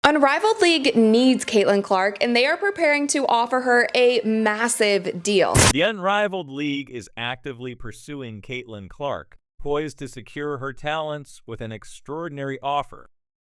Unrivaled League needs Caitlin Clark, and they are preparing to offer her a massive deal. The Unrivaled League is actively pursuing Caitlin Clark, poised to secure her talents with an extraordinary offer.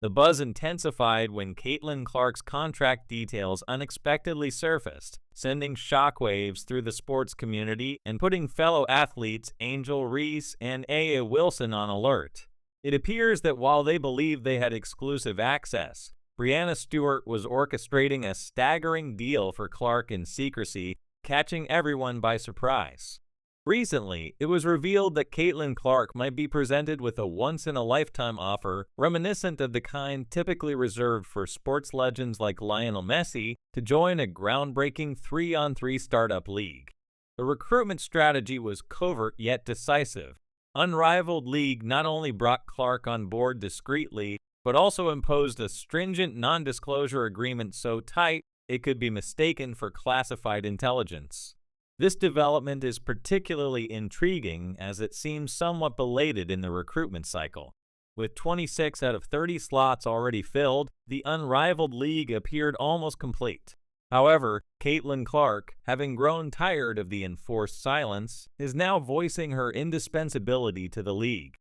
The buzz intensified when Caitlin Clark's contract details unexpectedly surfaced, sending shockwaves through the sports community and putting fellow athletes Angel Reese and Aya Wilson on alert. It appears that while they believed they had exclusive access, Breanna Stewart was orchestrating a staggering deal for Clark in secrecy, catching everyone by surprise. Recently, it was revealed that Caitlin Clark might be presented with a once-in-a-lifetime offer reminiscent of the kind typically reserved for sports legends like Lionel Messi to join a groundbreaking 3-on-3 startup league. The recruitment strategy was covert yet decisive. Unrivaled League not only brought Clark on board discreetly, but also imposed a stringent non-disclosure agreement so tight it could be mistaken for classified intelligence. This development is particularly intriguing as it seems somewhat belated in the recruitment cycle. With 26 out of 30 slots already filled, the Unrivaled League appeared almost complete. However, Caitlin Clark, having grown tired of the enforced silence, is now voicing her indispensability to the league.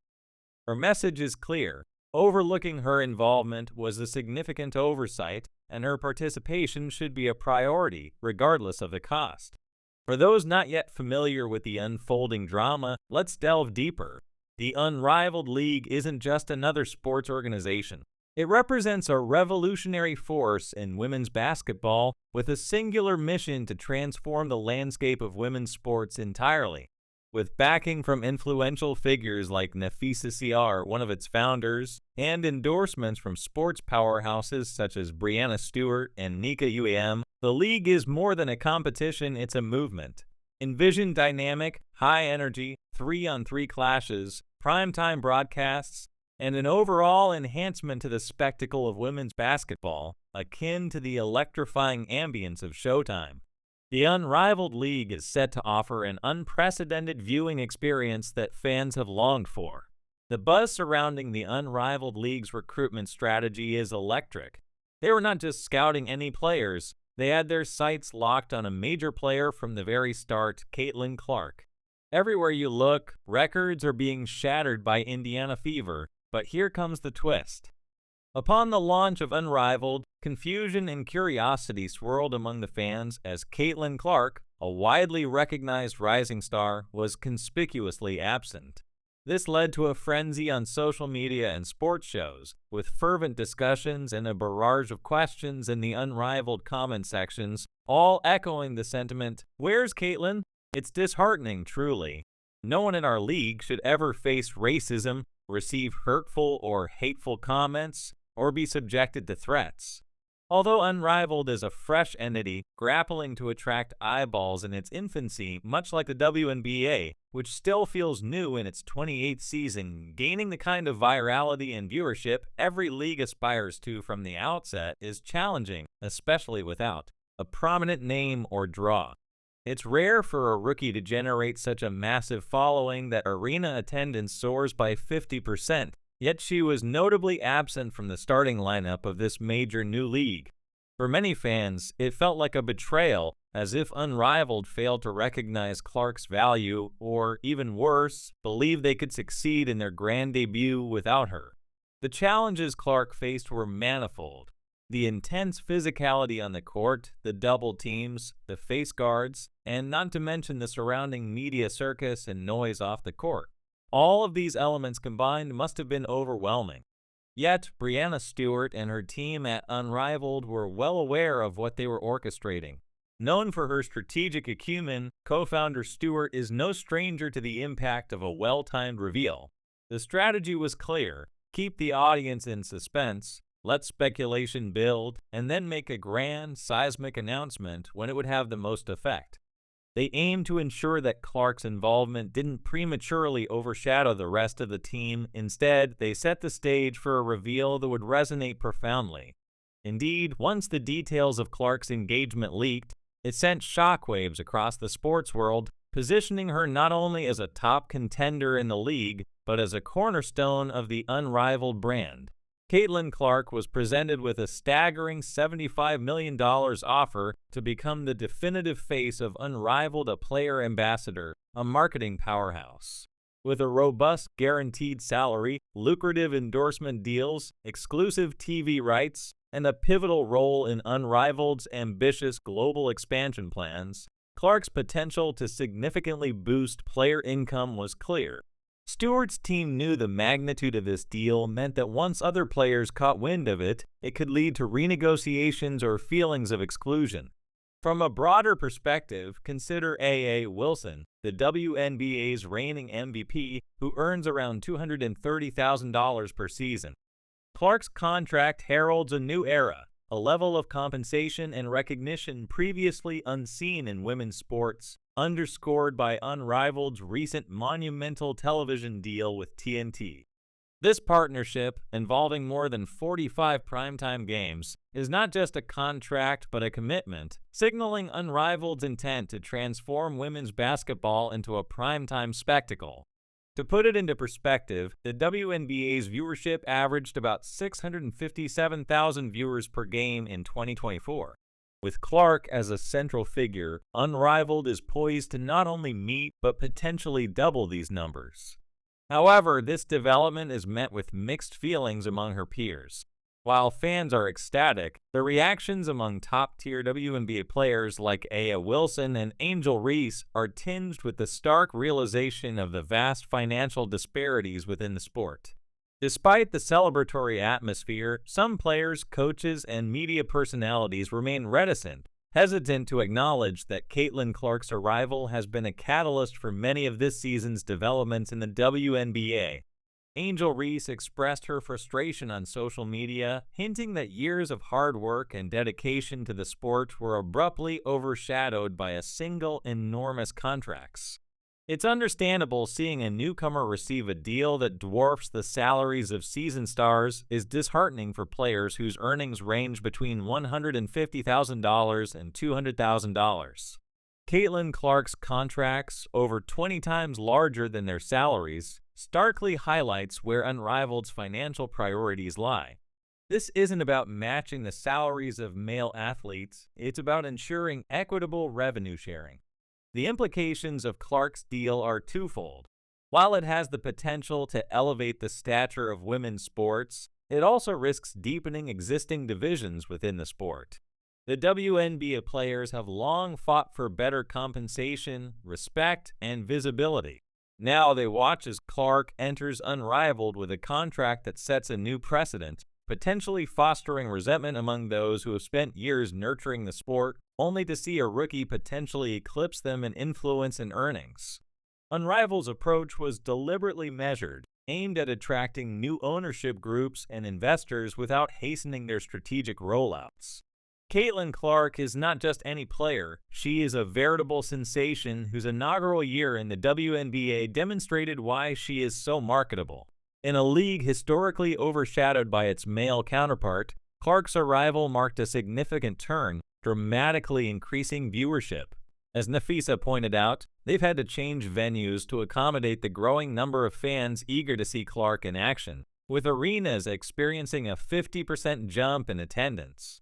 Her message is clear. Overlooking her involvement was a significant oversight, and her participation should be a priority, regardless of the cost. For those not yet familiar with the unfolding drama, let's delve deeper. The Unrivaled League isn't just another sports organization. It represents a revolutionary force in women's basketball with a singular mission to transform the landscape of women's sports entirely. With backing from influential figures like Nafisa Siar, one of its founders, and endorsements from sports powerhouses such as Breanna Stewart and Nika UAM, the league is more than a competition, it's a movement. Envision dynamic, high-energy, 3-on-3 clashes, primetime broadcasts, and an overall enhancement to the spectacle of women's basketball, akin to the electrifying ambience of Showtime. The Unrivaled League is set to offer an unprecedented viewing experience that fans have longed for. The buzz surrounding the Unrivaled League's recruitment strategy is electric. They were not just scouting any players, they had their sights locked on a major player from the very start, Caitlin Clark. Everywhere you look, records are being shattered by Indiana Fever, but here comes the twist. Upon the launch of Unrivaled, confusion and curiosity swirled among the fans as Caitlin Clark, a widely recognized rising star, was conspicuously absent. This led to a frenzy on social media and sports shows, with fervent discussions and a barrage of questions in the Unrivaled comment sections, all echoing the sentiment, "Where's Caitlin?" It's disheartening, truly. No one in our league should ever face racism, receive hurtful or hateful comments, or be subjected to threats. Although Unrivaled is a fresh entity grappling to attract eyeballs in its infancy, much like the WNBA, which still feels new in its 28th season, gaining the kind of virality and viewership every league aspires to from the outset is challenging, especially without a prominent name or draw. It's rare for a rookie to generate such a massive following that arena attendance soars by 50%. Yet she was notably absent from the starting lineup of this major new league. For many fans, it felt like a betrayal, as if Unrivaled failed to recognize Clark's value, or even worse, believe they could succeed in their grand debut without her. The challenges Clark faced were manifold. The intense physicality on the court, the double teams, the face guards, and not to mention the surrounding media circus and noise off the court. All of these elements combined must have been overwhelming. Yet, Breanna Stewart and her team at Unrivaled were well aware of what they were orchestrating. Known for her strategic acumen, co-founder Stewart is no stranger to the impact of a well-timed reveal. The strategy was clear: keep the audience in suspense, let speculation build, and then make a grand, seismic announcement when it would have the most effect. They aimed to ensure that Clark's involvement didn't prematurely overshadow the rest of the team. Instead, they set the stage for a reveal that would resonate profoundly. Indeed, once the details of Clark's engagement leaked, it sent shockwaves across the sports world, positioning her not only as a top contender in the league, but as a cornerstone of the Unrivaled brand. Caitlin Clark was presented with a staggering $75 million offer to become the definitive face of Unrivaled, a player ambassador, a marketing powerhouse. With a robust guaranteed salary, lucrative endorsement deals, exclusive TV rights, and a pivotal role in Unrivaled's ambitious global expansion plans, Clark's potential to significantly boost player income was clear. Stewart's team knew the magnitude of this deal meant that once other players caught wind of it, it could lead to renegotiations or feelings of exclusion. From a broader perspective, consider A.A. Wilson, the WNBA's reigning MVP, who earns around $230,000 per season. Clark's contract heralds a new era, a level of compensation and recognition previously unseen in women's sports, underscored by Unrivaled's recent monumental television deal with TNT. This partnership, involving more than 45 primetime games, is not just a contract but a commitment, signaling Unrivaled's intent to transform women's basketball into a primetime spectacle. To put it into perspective, the WNBA's viewership averaged about 657,000 viewers per game in 2024. With Clark as a central figure, Unrivaled is poised to not only meet but potentially double these numbers. However, this development is met with mixed feelings among her peers. While fans are ecstatic, the reactions among top-tier WNBA players like Aya Wilson and Angel Reese are tinged with the stark realization of the vast financial disparities within the sport. Despite the celebratory atmosphere, some players, coaches, and media personalities remain reticent, hesitant to acknowledge that Caitlin Clark's arrival has been a catalyst for many of this season's developments in the WNBA. Angel Reese expressed her frustration on social media, hinting that years of hard work and dedication to the sport were abruptly overshadowed by a single enormous contract. It's understandable seeing a newcomer receive a deal that dwarfs the salaries of seasoned stars is disheartening for players whose earnings range between $150,000 and $200,000. Caitlin Clark's contracts, over 20 times larger than their salaries, starkly highlights where Unrivaled's financial priorities lie. This isn't about matching the salaries of male athletes, it's about ensuring equitable revenue sharing. The implications of Clark's deal are twofold. While it has the potential to elevate the stature of women's sports, it also risks deepening existing divisions within the sport. The WNBA players have long fought for better compensation, respect, and visibility. Now they watch as Clark enters Unrivaled with a contract that sets a new precedent, potentially fostering resentment among those who have spent years nurturing the sport, only to see a rookie potentially eclipse them in influence and earnings. Unrivaled's approach was deliberately measured, aimed at attracting new ownership groups and investors without hastening their strategic rollouts. Caitlin Clark is not just any player, she is a veritable sensation whose inaugural year in the WNBA demonstrated why she is so marketable. In a league historically overshadowed by its male counterpart, Clark's arrival marked a significant turn, dramatically increasing viewership. As Nafisa pointed out, they've had to change venues to accommodate the growing number of fans eager to see Clark in action, with arenas experiencing a 50% jump in attendance.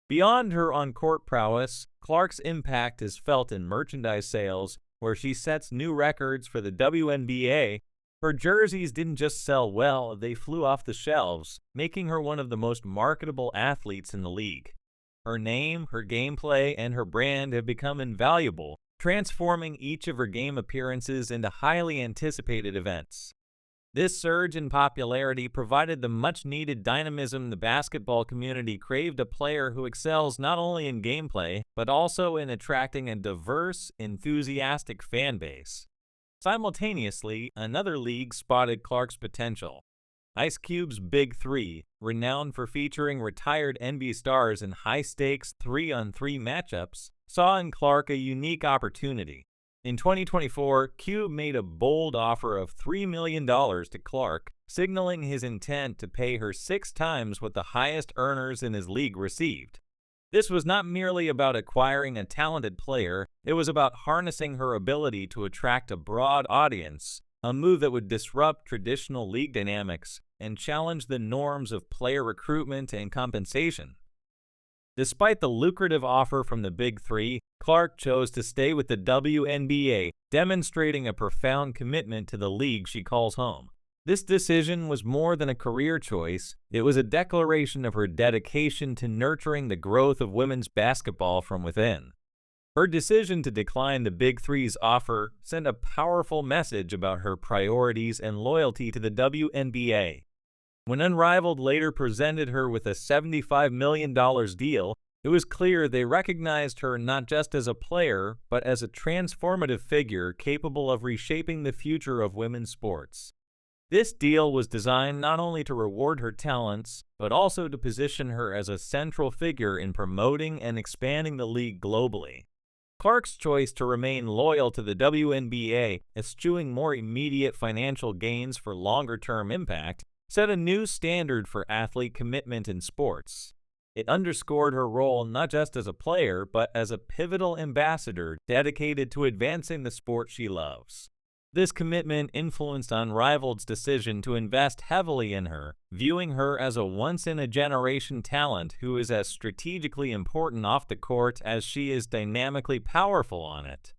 Beyond her on-court prowess, Clark's impact is felt in merchandise sales, where she sets new records for the WNBA. Her jerseys didn't just sell well, they flew off the shelves, making her one of the most marketable athletes in the league. Her name, her gameplay, and her brand have become invaluable, transforming each of her game appearances into highly anticipated events. This surge in popularity provided the much-needed dynamism the basketball community craved, a player who excels not only in gameplay, but also in attracting a diverse, enthusiastic fan base. Simultaneously, another league spotted Clark's potential. Ice Cube's Big Three, renowned for featuring retired NBA stars in high-stakes 3-on-3 matchups, saw in Clark a unique opportunity. In 2024, Cube made a bold offer of $3 million to Clark, signaling his intent to pay her 6 times what the highest earners in his league received. This was not merely about acquiring a talented player, it was about harnessing her ability to attract a broad audience, a move that would disrupt traditional league dynamics and challenge the norms of player recruitment and compensation. Despite the lucrative offer from the Big Three, Clark chose to stay with the WNBA, demonstrating a profound commitment to the league she calls home. This decision was more than a career choice. It was a declaration of her dedication to nurturing the growth of women's basketball from within. Her decision to decline the Big Three's offer sent a powerful message about her priorities and loyalty to the WNBA. When Unrivaled later presented her with a $75 million deal, it was clear they recognized her not just as a player, but as a transformative figure capable of reshaping the future of women's sports. This deal was designed not only to reward her talents, but also to position her as a central figure in promoting and expanding the league globally. Clark's choice to remain loyal to the WNBA, eschewing more immediate financial gains for longer-term impact, set a new standard for athlete commitment in sports. It underscored her role not just as a player, but as a pivotal ambassador dedicated to advancing the sport she loves. This commitment influenced Unrivaled's decision to invest heavily in her, viewing her as a once-in-a-generation talent who is as strategically important off the court as she is dynamically powerful on it.